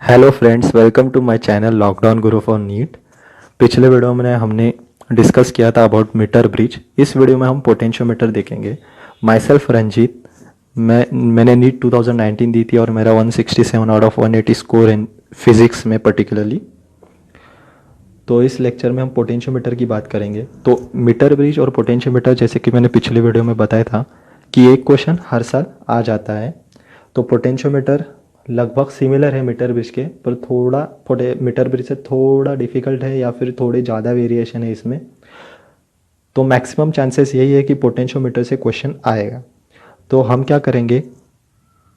Hello friends, welcome to my channel lockdown guru for NEET. पिछले video में हमने discuss किया था अबाउट मीटर ब्रिज। इस वीडियो में हम पोटेंशियोमीटर देखेंगे। माई सेल्फ रंजीत, मैंने नीट 2019 दी थी और मेरा 167 out of 180 score in physics में पर्टिकुलरली। तो इस लेक्चर में हम पोटेंशियोमीटर की बात करेंगे। तो मीटर ब्रिज और पोटेंशियोमीटर, जैसे कि मैंने पिछले वीडियो में बताया था कि एक क्वेश्चन हर साल आ जाता है। तो पोटेंशियोमीटर लगभग सिमिलर है मीटर ब्रिज के, पर थोड़ा मीटर ब्रिज से थोड़ा डिफिकल्ट है या फिर थोड़ी ज़्यादा वेरिएशन है इसमें। तो मैक्सिमम चांसेस यही है कि पोटेंशियोमीटर से क्वेश्चन आएगा। तो हम क्या करेंगे,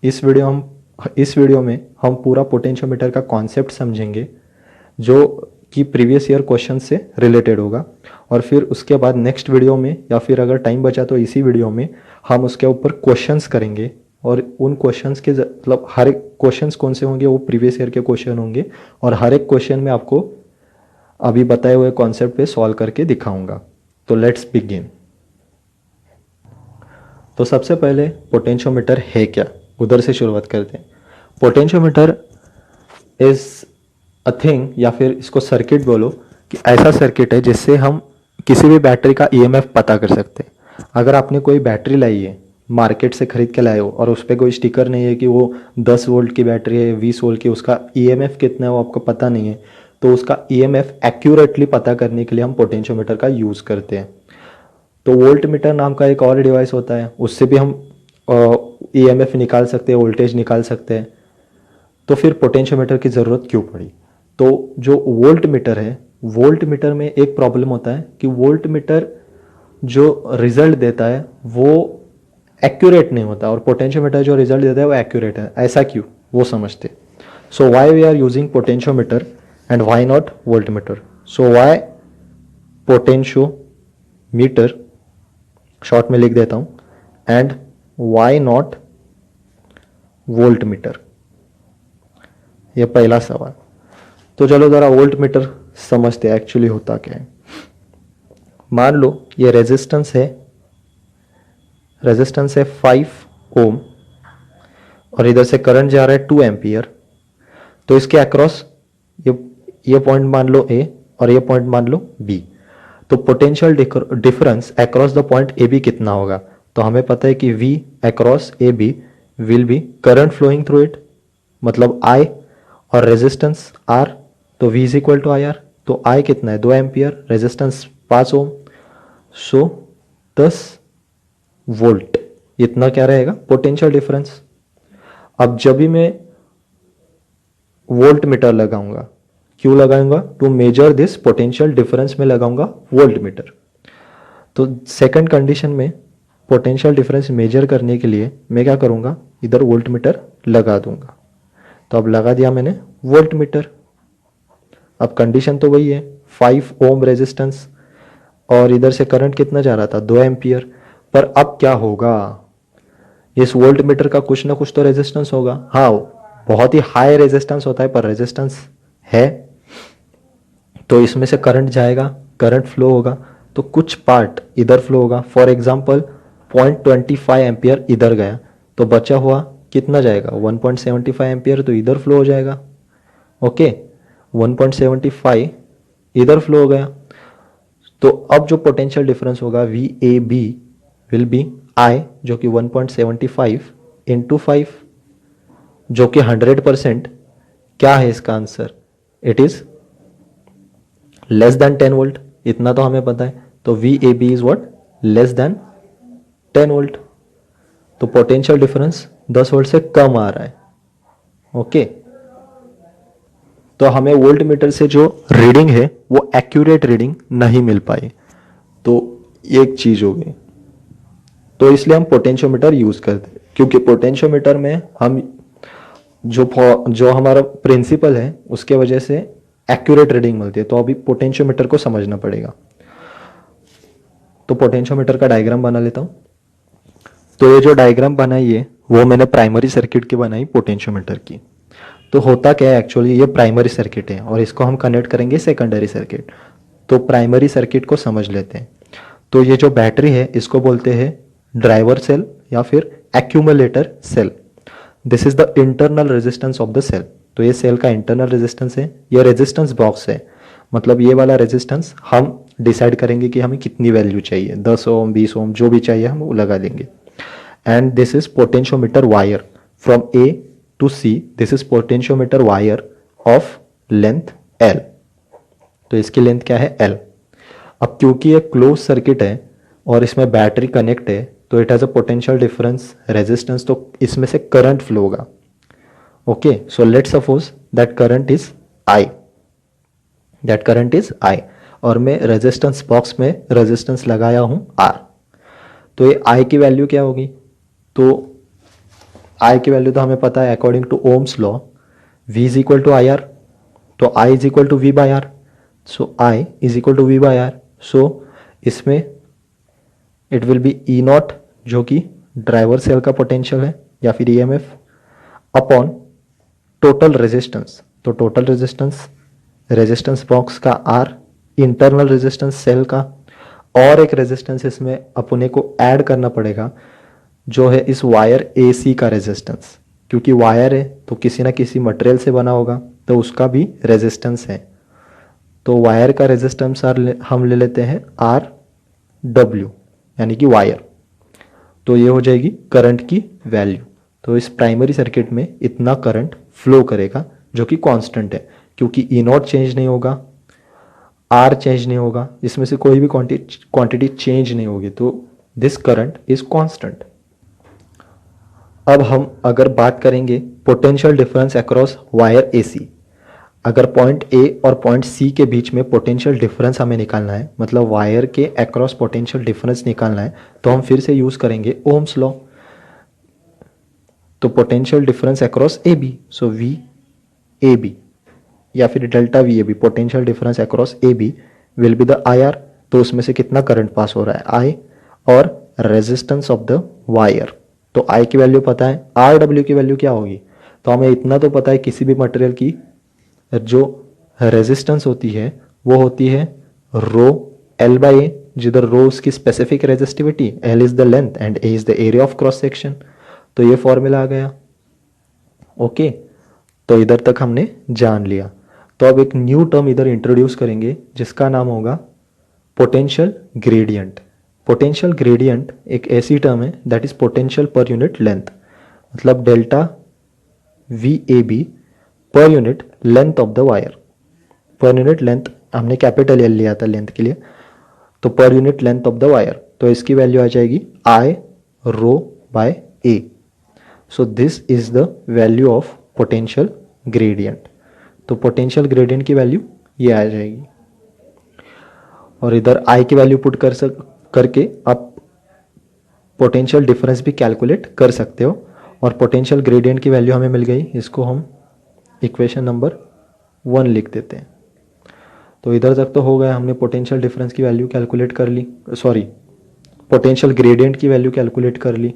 इस वीडियो में हम पूरा पोटेंशियोमीटर का कॉन्सेप्ट समझेंगे, जो कि प्रीवियस ईयर क्वेश्चन से रिलेटेड होगा। और फिर उसके बाद नेक्स्ट वीडियो में, या फिर अगर टाइम बचा तो इसी वीडियो में, हम उसके ऊपर क्वेश्चंस करेंगे। और उन क्वेश्चंस के मतलब हर एक क्वेश्चंस कौन से होंगे, वो प्रीवियस ईयर के क्वेश्चन होंगे। और हर एक क्वेश्चन में आपको अभी बताए हुए कॉन्सेप्ट पे सॉल्व करके दिखाऊंगा। तो लेट्स बिगिन। तो सबसे पहले पोटेंशियोमीटर है क्या, उधर से शुरुआत करते हैं। पोटेंशियोमीटर इज अ थिंग, या फिर इसको सर्किट बोलो, कि ऐसा सर्किट है जिससे हम किसी भी बैटरी का ईएमएफ पता कर सकते हैं। अगर आपने कोई बैटरी लाई है, मार्केट से खरीद के लाए हो, और उस पर कोई स्टिकर नहीं है कि वो 10 वोल्ट की बैटरी है, 20 वोल्ट की, उसका ईएमएफ कितना है वो आपको पता नहीं है, तो उसका ईएमएफ एक्यूरेटली पता करने के लिए हम पोटेंशियोमीटर का यूज़ करते हैं। तो वोल्ट मीटर नाम का एक और डिवाइस होता है, उससे भी हम ईएमएफ निकाल सकते हैं, वोल्टेज निकाल सकते हैं। तो फिर पोटेंशियोमीटर की ज़रूरत क्यों पड़ी? तो जो वोल्ट मीटर है, वोल्ट मीटर में एक प्रॉब्लम होता है कि वोल्ट मीटर जो रिजल्ट देता है वो एक्यूरेट नहीं होता, और पोटेंशियोमीटर जो रिजल्ट देता है वो एक्यूरेट है। ऐसा क्यों, वो समझते। So why we are using potentiometer and why not volt meter? So why potentiometer, short में लिख देता हूं, and why not volt meter, ये पहला सवाल। तो चलो ज़रा वोल्ट मीटर समझते हैं एक्चुअली होता क्या है। मान लो ये रेजिस्टेंस है 5 ओम, और इधर से करंट जा रहा है 2 एम्पियर। तो इसके अक्रॉस ये पॉइंट मान लो ए और ये पॉइंट मान लो बी। तो potential difference across the point A B कितना होगा? तो हमें पता है कि V across A B will be current flowing through it, मतलब I, और रेजिस्टेंस R, तो V is equal to I R. तो I कितना है? 2 ampere, resistance 5 ohm, so 10 volt. इतना क्या रहेगा? Potential difference. अब जब भी मैं वोल्ट मीटर लगाऊंगा, क्यों लगाऊंगा? To measure this potential difference में लगाऊंगा वोल्ट मीटर। तो सेकंड कंडीशन में पोटेंशियल डिफरेंस मेजर करने के लिए मैं क्या करूंगा? इधर वोल्ट मीटर लगा दूंगा। तो अब लगा दिया मैंने वोल्ट मीटर। अब कंडीशन तो वही है, 5 ओम रेजिस्टेंस, और इधर से करंट कितना जा रहा था? 2 एम्पियर। पर अब क्या होगा? इस वोल्ट मीटर का कुछ ना कुछ तो रेजिस्टेंस होगा। हाँ, बहुत ही हाई रेजिस्टेंस होता है, पर रेजिस्टेंस है। तो इसमें से करंट जाएगा, करंट फ्लो होगा, तो कुछ पार्ट इधर फ्लो होगा। फॉर एग्जांपल 0.25 एम्पियर इधर गया, तो बचा हुआ कितना जाएगा? 1.75 एम्पियर तो इधर फ्लो हो जाएगा। ओके, 1.75 इधर फ्लो हो गया। तो अब जो पोटेंशियल डिफरेंस होगा V A B will be I, जो कि 1.75 इंटू 5, जो कि 100%। क्या है इसका answer? It is less than 10 volt. इतना तो हमें पता है। तो V A B is what? Less than 10 volt. तो पोटेंशियल डिफरेंस 10 वोल्ट से कम आ रहा है। ओके, तो हमें वोल्ट मीटर से जो रीडिंग है वो एक्यूरेट रीडिंग नहीं मिल पाई। तो एक चीज हो गई। तो इसलिए हम पोटेंशियोमीटर यूज करते हैं, क्योंकि पोटेंशियोमीटर में हम जो हमारा प्रिंसिपल है उसके वजह से एक्यूरेट रीडिंग मिलती है। तो अभी पोटेंशियोमीटर को समझना पड़ेगा। तो पोटेंशियोमीटर का डायग्राम बना लेता हूं। तो ये जो डायग्राम बनाई है वो मैंने प्राइमरी सर्किट की बनाई पोटेंशियोमीटर की। तो होता क्या है एक्चुअली, ये प्राइमरी सर्किट है और इसको हम कनेक्ट करेंगे सेकेंडरी सर्किट। तो प्राइमरी सर्किट को समझ लेते हैं। तो ये जो बैटरी है इसको बोलते हैं ड्राइवर सेल या फिर accumulator cell. This is the internal resistance of the cell. तो ये सेल का इंटरनल रेजिस्टेंस है, ये रेजिस्टेंस बॉक्स है, मतलब ये वाला रेजिस्टेंस हम डिसाइड करेंगे कि हमें कितनी वैल्यू चाहिए, 10 ओम 20 ओम जो भी चाहिए हम वो लगा देंगे। And this is potentiometer wire from A to C, this is potentiometer wire of length L, तो इसकी लेंथ क्या है एल। अब क्योंकि ये क्लोज सर्किट है और इसमें बैटरी कनेक्ट है तो it has a potential difference resistance, तो इसमें से करंट फ्लो होगा। Okay, so let suppose that current is I, that current is I, और मैं रेजिस्टेंस बॉक्स में रेजिस्टेंस लगाया हूं आर, तो ये आई की वैल्यू क्या होगी, तो आई की वैल्यू तो हमें पता है according to Ohm's law V is equal to I R, तो I is equal to V by R, so I is equal to V by R, so इसमें it will be E not जो कि driver cell का potential है या फिर EMF upon total resistance, तो total resistance resistance box का R, internal resistance cell का, और एक रेजिस्टेंस इसमें अपने को ऐड करना पड़ेगा जो है इस वायर AC का रेजिस्टेंस, क्योंकि वायर है तो किसी ना किसी मटेरियल से बना होगा तो उसका भी रेजिस्टेंस है, तो वायर का रेजिस्टेंस हम ले लेते हैं RW यानी कि वायर, तो ये हो जाएगी करंट की वैल्यू। तो इस प्राइमरी सर्किट में इतना करंट फ्लो करेगा जो कि कांस्टेंट है, क्योंकि ई नॉट चेंज नहीं होगा, आर चेंज नहीं होगा, इसमें से कोई भी क्वांटिटी चेंज नहीं होगी, तो दिस करंट इज कांस्टेंट। अब हम अगर बात करेंगे potential difference across wire AC, अगर पॉइंट A और पॉइंट C के बीच में पोटेंशियल डिफरेंस हमें निकालना है, मतलब वायर के अक्रॉस पोटेंशियल डिफरेंस निकालना है, तो हम फिर से यूज करेंगे ओम्स लॉ, तो पोटेंशियल डिफरेंस अक्रॉस AB, सो VAB या फिर delta VAB, potential difference across AB will be the IR, तो उसमें से कितना करंट पास हो रहा है I, और रेजिस्टेंस ऑफ द वायर, तो I की वैल्यू पता है, RW की वैल्यू क्या होगी, तो हमें इतना तो पता है किसी भी मटेरियल की जो रेजिस्टेंस होती है वो होती है रो L बाई ए, जिधर रो उसकी specific resistivity, L is the length and A is the area of cross section, तो ये फॉर्मूला आ गया। ओके, तो इधर तक हमने जान लिया, तो अब एक न्यू टर्म इधर इंट्रोड्यूस करेंगे जिसका नाम होगा पोटेंशियल ग्रेडियंट। पोटेंशियल ग्रेडियंट एक ऐसी टर्म है that is potential per unit length, मतलब delta VAB per unit length of the wire, per unit length हमने कैपिटल L लिया था लेंथ के लिए, तो per unit length of the wire, तो इसकी वैल्यू आ जाएगी I rho by A, so this is the value of potential gradient, तो पोटेंशियल ग्रेडियंट की वैल्यू ये आ जाएगी, और इधर I की वैल्यू पुट करके आप पोटेंशियल डिफरेंस भी कैलकुलेट कर सकते हो, और पोटेंशियल ग्रेडियंट की वैल्यू हमें मिल गई, इसको हम इक्वेशन नंबर 1 लिख देते हैं। तो इधर तक तो हो गया, हमने पोटेंशियल डिफरेंस की वैल्यू कैलकुलेट कर ली, सॉरी पोटेंशियल ग्रेडियंट की वैल्यू कैलकुलेट कर ली।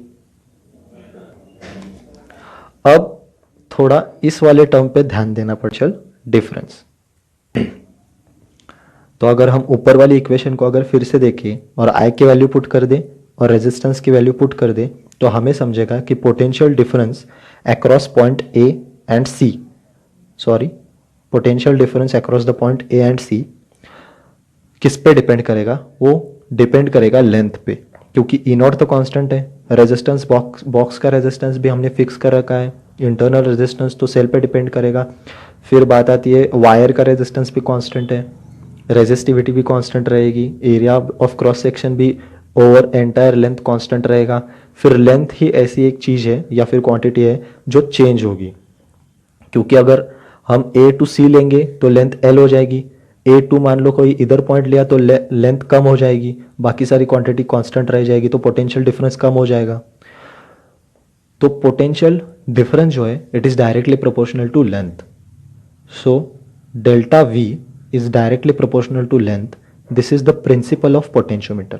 अब थोड़ा इस वाले टर्म पे ध्यान देना, पोटेंशियल डिफरेंस। तो अगर हम ऊपर वाली इक्वेशन को अगर फिर से देखें और I की वैल्यू पुट कर दें और रेजिस्टेंस की वैल्यू पुट कर दें, तो हमें समझेगा कि potential difference across point A and C, sorry potential difference across the point A and C किस पे डिपेंड करेगा, वो डिपेंड करेगा लेंथ पे, क्योंकि ई नॉट तो कांस्टेंट है, रेजिस्टेंस बॉक्स का रेजिस्टेंस भी हमने फिक्स कर रखा है, इंटरनल रेजिस्टेंस तो सेल पे डिपेंड करेगा, फिर बात आती है वायर का रेजिस्टेंस भी कांस्टेंट है, रेजिस्टिविटी भी कांस्टेंट रहेगी, एरिया ऑफ क्रॉस सेक्शन भी ओवर एंटायर लेंथ कांस्टेंट रहेगा, फिर लेंथ ही ऐसी एक चीज़ है या फिर क्वांटिटी है जो चेंज होगी, क्योंकि अगर हम A टू C लेंगे तो लेंथ L हो जाएगी, A2 मान लो कोई इधर पॉइंट लिया तो लेंथ कम हो जाएगी, बाकी सारी क्वांटिटी कांस्टेंट रह जाएगी, तो पोटेंशियल डिफरेंस कम हो जाएगा। तो पोटेंशियल डिफरेंस जो है it is directly proportional to length, so delta V is directly proportional to length. This is the principle of potentiometer.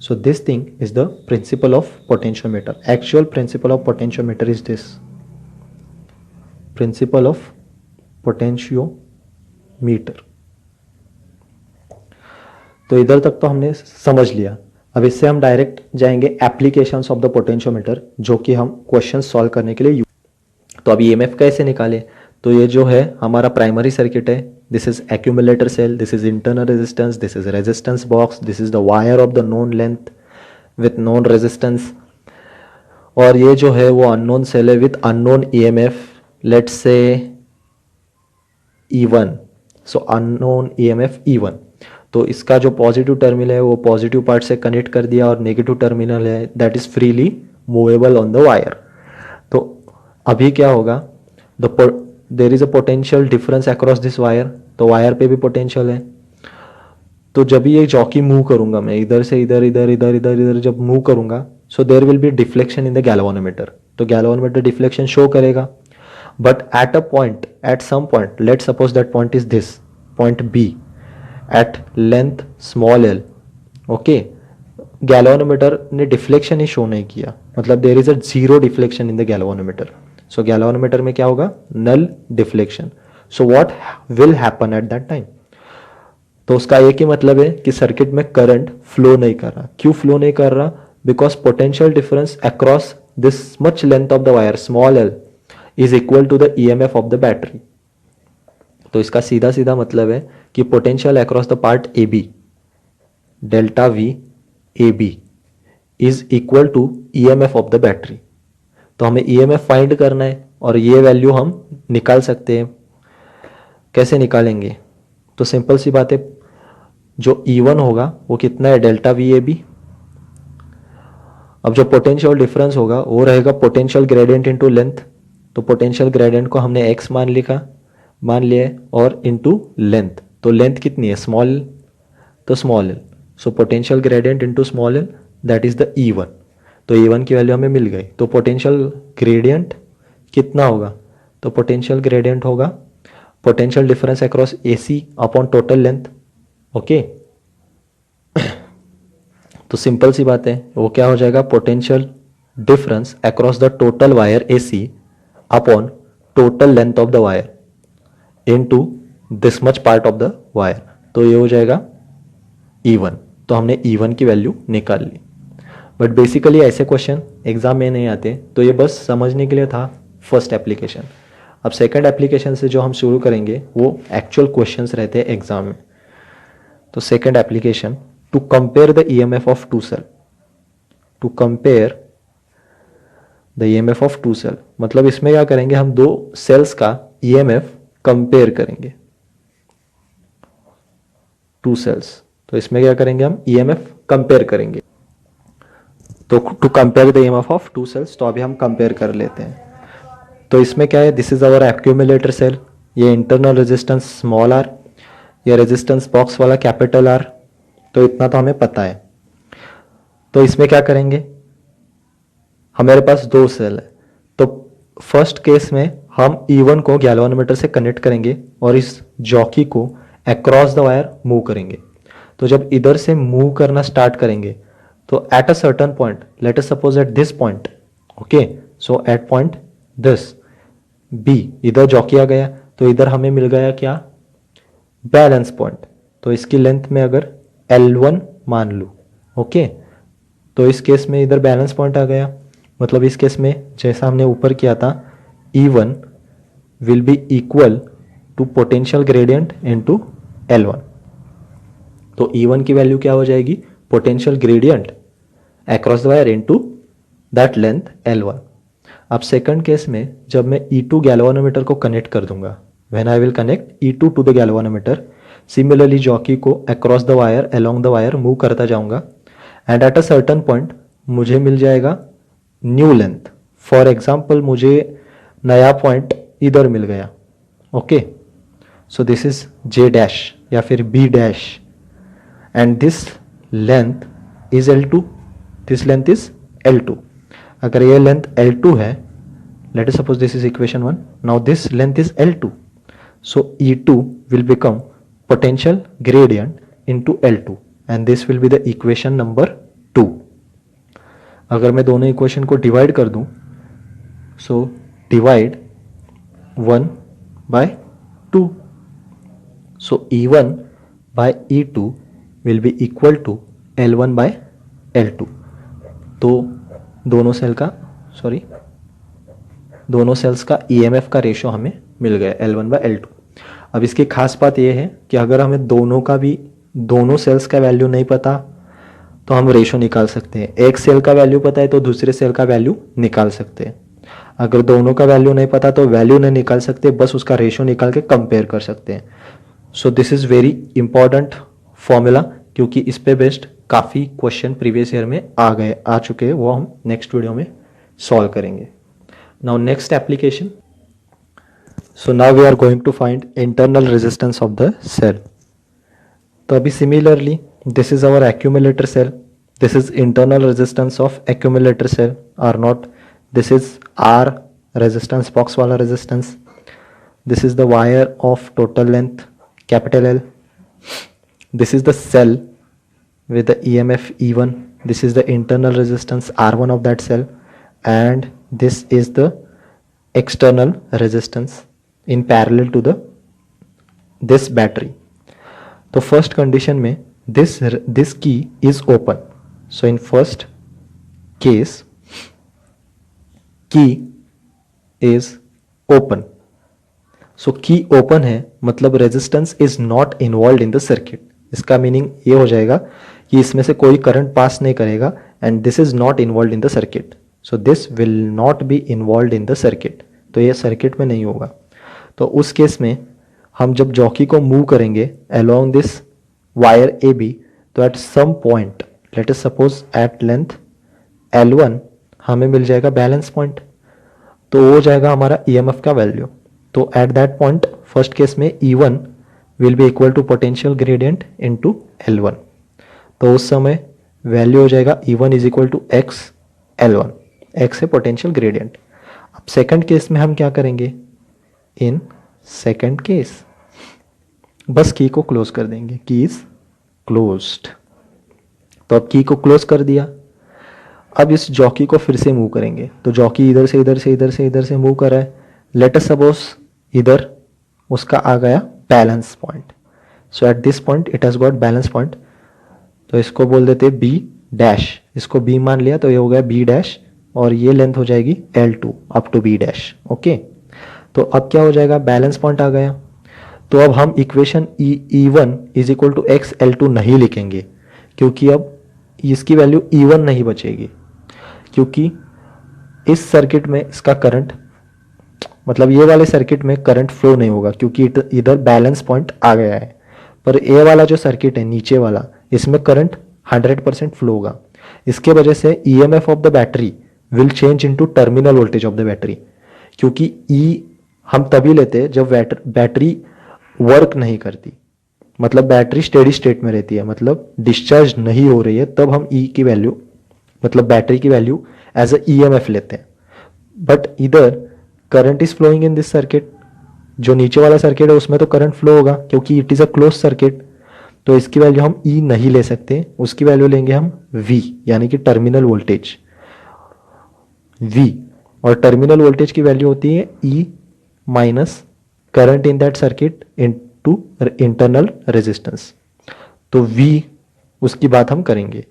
So this thing is the principle of potentiometer. Actual principle of potentiometer is this. Principle of potentiometer. तो इधर तक तो हमने समझ लिया। अब इससे हम डायरेक्ट जाएंगे एप्लीकेशंस ऑफ द पोटेंशियोमीटर, जो कि हम क्वेश्चन सॉल्व करने के लिए तो अब ईएमएफ कैसे निकाले? तो ये जो है हमारा प्राइमरी सर्किट है, this is accumulator cell, this is internal resistance, this is resistance box, this is the wire of the known length with known resistance, और ये जो है वो अननोन सेल है with unknown EMF, let's say E1, so unknown EMF E1। तो इसका जो positive terminal है वो पॉजिटिव पार्ट से कनेक्ट कर दिया, और नेगेटिव टर्मिनल है that is freely movable on the wire. तो अभी क्या होगा, देर is a potential difference across this wire, तो वायर पे भी पोटेंशियल है। तो जब ये जॉकी मूव करूंगा मैं इधर से इधर इधर इधर इधर इधर जब मूव करूंगा, so there will be deflection in the galvanometer, तो गैल्वानोमीटर डिफ्लेक्शन शो करेगा। But at a point, at some point, let suppose that point is this point B at length small L, okay, galvanometer ने deflection ही show नहीं किया, मतलब there is a zero deflection in the galvanometer. So galvanometer में क्या होगा, null deflection. So what will happen at that time, तो उसका एक ही मतलब है कि सर्किट में करंट फ्लो नहीं कर रहा। क्यों फ्लो नहीं कर रहा? Because potential difference across this much length of the wire small L is equal to the EMF of the battery. तो इसका सीधा सीधा मतलब है कि potential across the part A B, delta V A B is equal to EMF of the battery. तो हमें EMF find करना है, और ये वैल्यू हम निकाल सकते हैं। कैसे निकालेंगे? तो सिंपल सी बात है, जो E1 होगा वो कितना है, डेल्टा वी ए बी। अब जो पोटेंशियल डिफरेंस होगा वो रहेगा पोटेंशियल ग्रेडियंट इनटू लेंथ, तो पोटेंशियल ग्रेडियंट को हमने x मान लिया है, और इनटू लेंथ, तो लेंथ कितनी है, स्मॉल, तो small L, so potential gradient into small L that is the E1। तो E1 की वैल्यू हमें मिल गई। तो पोटेंशियल ग्रेडियंट कितना होगा, तो पोटेंशियल ग्रेडियंट होगा potential difference across AC upon total length, okay. तो सिंपल सी बात है, वो क्या हो जाएगा, potential difference across the total wire AC upon total length of the wire into this much part of the wire, तो ये हो जाएगा E1। तो हमने E1 की वैल्यू निकाल ली। बट बेसिकली ऐसे क्वेश्चन एग्जाम में नहीं आते, तो ये बस समझने के लिए था फर्स्ट एप्लीकेशन। अब सेकंड एप्लीकेशन से जो हम शुरू करेंगे वो एक्चुअल क्वेश्चंस रहते हैं एग्जाम में। तो second application, to compare the EMF of two cell, to compare the EMF of two cell, मतलब इसमें क्या करेंगे, हम दो सेल्स का ईएमएफ कंपेयर करेंगे, टू सेल्स। तो इसमें क्या करेंगे, हम ईएमएफ कंपेयर करेंगे। तो to compare the EMF of two cells, तो अभी हम कंपेयर कर लेते हैं। तो इसमें क्या है, this is our accumulator cell, ये इंटरनल रेजिस्टेंस स्मॉल आर, ये रेजिस्टेंस बॉक्स वाला कैपिटल आर, तो इतना तो हमें पता है। तो इसमें क्या करेंगे, हमारे पास दो सेल है, तो फर्स्ट केस में हम E1 को गैल्वानोमीटर से कनेक्ट करेंगे और इस जॉकी को अक्रॉस द वायर मूव करेंगे। तो जब इधर से मूव करना स्टार्ट करेंगे, तो at a certain point, let us suppose at this point, okay, so at point this B, इधर जॉकी आ गया, तो इधर हमें मिल गया क्या, बैलेंस पॉइंट। तो इसकी लेंथ में अगर L1 मान लूँ, ओके, तो इस केस में इधर बैलेंस पॉइंट आ गया, मतलब इस केस में जैसा हमने ऊपर किया था, E1 will be equal to potential gradient into L1। तो E1 की वैल्यू क्या हो जाएगी, potential gradient across the wire into that length L1। अब सेकंड केस में जब मैं E2 गैल्वानोमीटर को कनेक्ट कर दूंगा, when I will connect E2 to the galvanometer, similarly jockey को across the wire along the wire move करता जाऊंगा, and at a certain point मुझे मिल जाएगा न्यू लेंथ। फॉर एग्जाम्पल मुझे नया पॉइंट इधर मिल गया, okay, so this is J dash या फिर B dash, and this length is L2, this length is L2। अगर ये लेंथ L2 है, late us suppose this is equation 1, now this length is L2, so E2 will become potential gradient into L2 and this will be the equation number 2। अगर मैं दोनों equation को divide कर दूं, so divide 1 by 2, so E1 by E2 will be equal to L1 by L2। तो दोनों cell का, sorry, दोनों सेल्स का ईएमएफ का रेशो हमें मिल गया L1/L2। अब इसकी खास बात यह है कि अगर हमें दोनों सेल्स का वैल्यू नहीं पता तो हम रेशो निकाल सकते हैं। एक सेल का वैल्यू पता है तो दूसरे सेल का वैल्यू निकाल सकते हैं। अगर दोनों का वैल्यू नहीं पता तो वैल्यू नहीं निकाल सकते, बस उसका रेशो निकाल के कंपेयर कर सकते हैं। So this is very important formula, क्योंकि इस पे बेस्ड काफ़ी क्वेश्चन प्रीवियस ईयर में आ चुके हैं, वो हम नेक्स्ट वीडियो में सॉल्व करेंगे। Now next application, so now we are going to find internal resistance of the cell. तो अभी similarly this is our accumulator cell, this is internal resistance of accumulator cell or not, this is R resistance, box वाला resistance, this is the wire of total length capital L, this is the cell with the EMF E1, this is the internal resistance R1 of that cell, and this is the external resistance in parallel to this battery. तो first condition में this key is open, so in first case key is open, so key open है मतलब resistance is not involved in the circuit। इसका meaning ये हो जाएगा कि इसमें से कोई करंट पास नहीं करेगा, and this is not involved in the circuit, so this will not be involved in the circuit, तो ये सर्किट में नहीं होगा। तो उस केस में हम जब जॉकी को मूव करेंगे along this wire AB, तो at some point let us suppose at length L1 हमें मिल जाएगा बैलेंस पॉइंट, तो वो जाएगा हमारा EMF का वैल्यू। तो at that point first case में E1 will be equal to potential gradient into L1, तो उस समय वैल्यू हो जाएगा E1 is equal to x L1, x है पोटेंशियल ग्रेडियंट। अब सेकंड केस में हम क्या करेंगे, इन सेकंड केस बस की को क्लोज कर देंगे, की इज क्लोज्ड। तो अब की को क्लोज कर दिया, अब इस जॉकी को फिर से मूव करेंगे, तो जॉकी इधर से इधर से इधर से इधर से मूव कर रहा है। लेट अस सपोज इधर उसका आ गया balance point, so eight this point it has got balance point, तो इसको बोल देते हैं बी डैश, इसको बी मान लिया तो ये हो गया बी डैश, और ये लेंथ हो जाएगी L2 up to B dash. Okay, तो अब क्या हो जाएगा, बैलेंस पॉइंट आ गया। तो अब हम equation E1 is equal to x L2 नहीं लिखेंगे, क्योंकि अब इसकी वैल्यू E1 नहीं बचेगी, क्योंकि इस सर्किट में इसका करंट मतलब ये वाले सर्किट में करंट फ्लो नहीं होगा, क्योंकि इधर बैलेंस पॉइंट आ गया है। पर ये वाला जो सर्किट है नीचे वाला, इसमें करंट 100% फ्लो होगा। इसके वजह से EMF of the battery will change into terminal voltage of the battery, क्योंकि E हम तभी लेते हैं जब बैटरी वर्क नहीं करती, मतलब बैटरी स्टेडी स्टेट में रहती है, मतलब डिस्चार्ज नहीं हो रही है, तब हम E की वैल्यू मतलब बैटरी की वैल्यू एज अ EMF लेते हैं। बट इधर current is flowing in this circuit, जो नीचे वाला सर्किट है उसमें तो करंट फ्लो होगा, क्योंकि it is a close circuit, तो इसकी वैल्यू हम E नहीं ले सकते, उसकी वैल्यू लेंगे हम V, यानी कि टर्मिनल वोल्टेज V, और टर्मिनल वोल्टेज की वैल्यू होती है E minus current in that circuit into internal resistance. तो V उसकी बात हम करेंगे,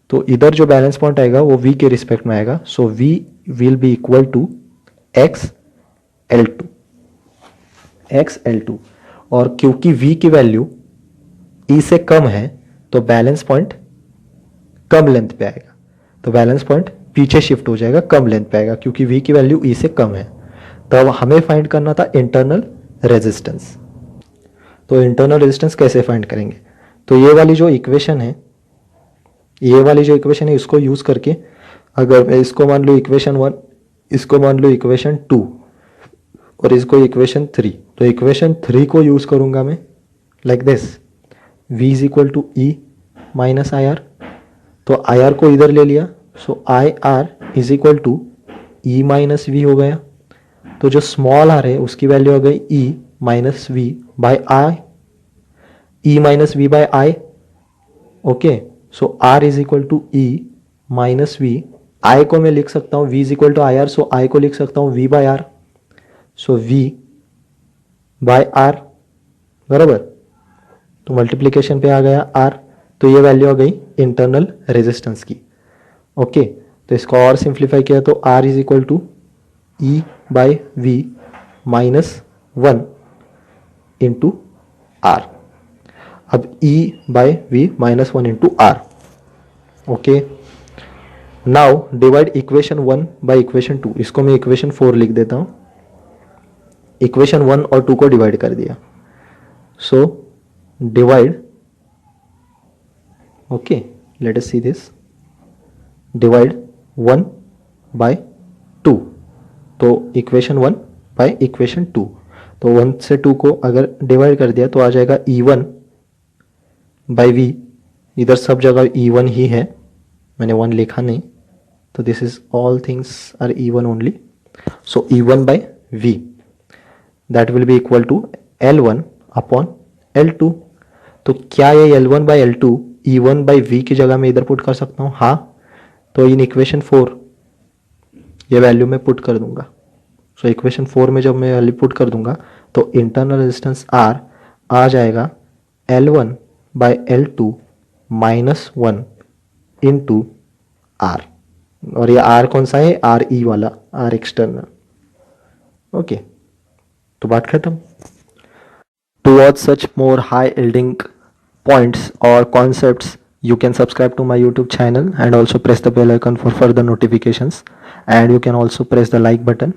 तो इधर जो बैलेंस पॉइंट आएगा वो V के रिस्पेक्ट में आएगा, so V will be equal to x L2, और क्योंकि V की वैल्यू E से कम है तो बैलेंस पॉइंट कम लेंथ पे आएगा, तो बैलेंस पॉइंट पीछे शिफ्ट हो जाएगा, कम लेंथ पे आएगा, क्योंकि V की वैल्यू E से कम है। तो अब हमें फाइंड करना था इंटरनल रेजिस्टेंस। तो इंटरनल रेजिस्टेंस कैसे फाइंड करेंगे, तो ये वाली जो इक्वेशन है इसको यूज करके, अगर मैं इसको मान लो इक्वेशन 1, इसको मान लो इक्वेशन 2 और इसको इक्वेशन 3, तो इक्वेशन 3 को यूज करूंगा मैं like this, V is equal to E minus IR, तो IR को इधर ले लिया, so IR is equal to E minus V हो गया, तो जो स्मॉल r है उसकी वैल्यू हो गई E minus V by I, E minus V by I। Okay, so R is equal to E minus V, I को मैं लिख सकता हूँ V is equal to IR, so I को लिख सकता हूँ V by R, so V by R बराबर, तो मल्टीप्लीकेशन पे आ गया R, तो ये वैल्यू आ गई इंटरनल रेजिस्टेंस की। ओके, तो इसको और सिंप्लीफाई किया तो R is equal to E by V minus 1 into R. अब E by V minus 1 into R. Okay, now divide equation 1 by equation 2. इसको मैं इक्वेशन 4 लिख देता हूं. इक्वेशन 1 और 2 को डिवाइड कर दिया. So divide, okay, let us see this. Divide 1 by 2. तो इक्वेशन 1 बाय इक्वेशन 2. तो 1 से 2 को अगर डिवाइड कर दिया तो आ जाएगा E1 बाय वी. इधर सब जगह E1 ही है, मैंने 1 लिखा नहीं, तो this is all things are E1 only. So E1 by V that will be equal to L1 upon L2. तो क्या ये L1 bye L2 E1 by we की जगह में इधर पुट कर सकता हूँ? हाँ. तो इन इक्वेशन 4 ये वैल्यू में पुट कर दूंगा. सो इक्वेशन 4 में जब मैं वैल्यू पुट कर दूंगा तो इंटरनल रेजिस्टेंस R आ जाएगा L1 bye L2 minus 1 into R. और ये R कौन सा है? RE वाला, R एक्सटर्नल. ओके, तो बात खत्म. To watch such more high yielding points or concepts, you can subscribe to my YouTube channel and also press the bell icon for further notifications, and you can also press the like button.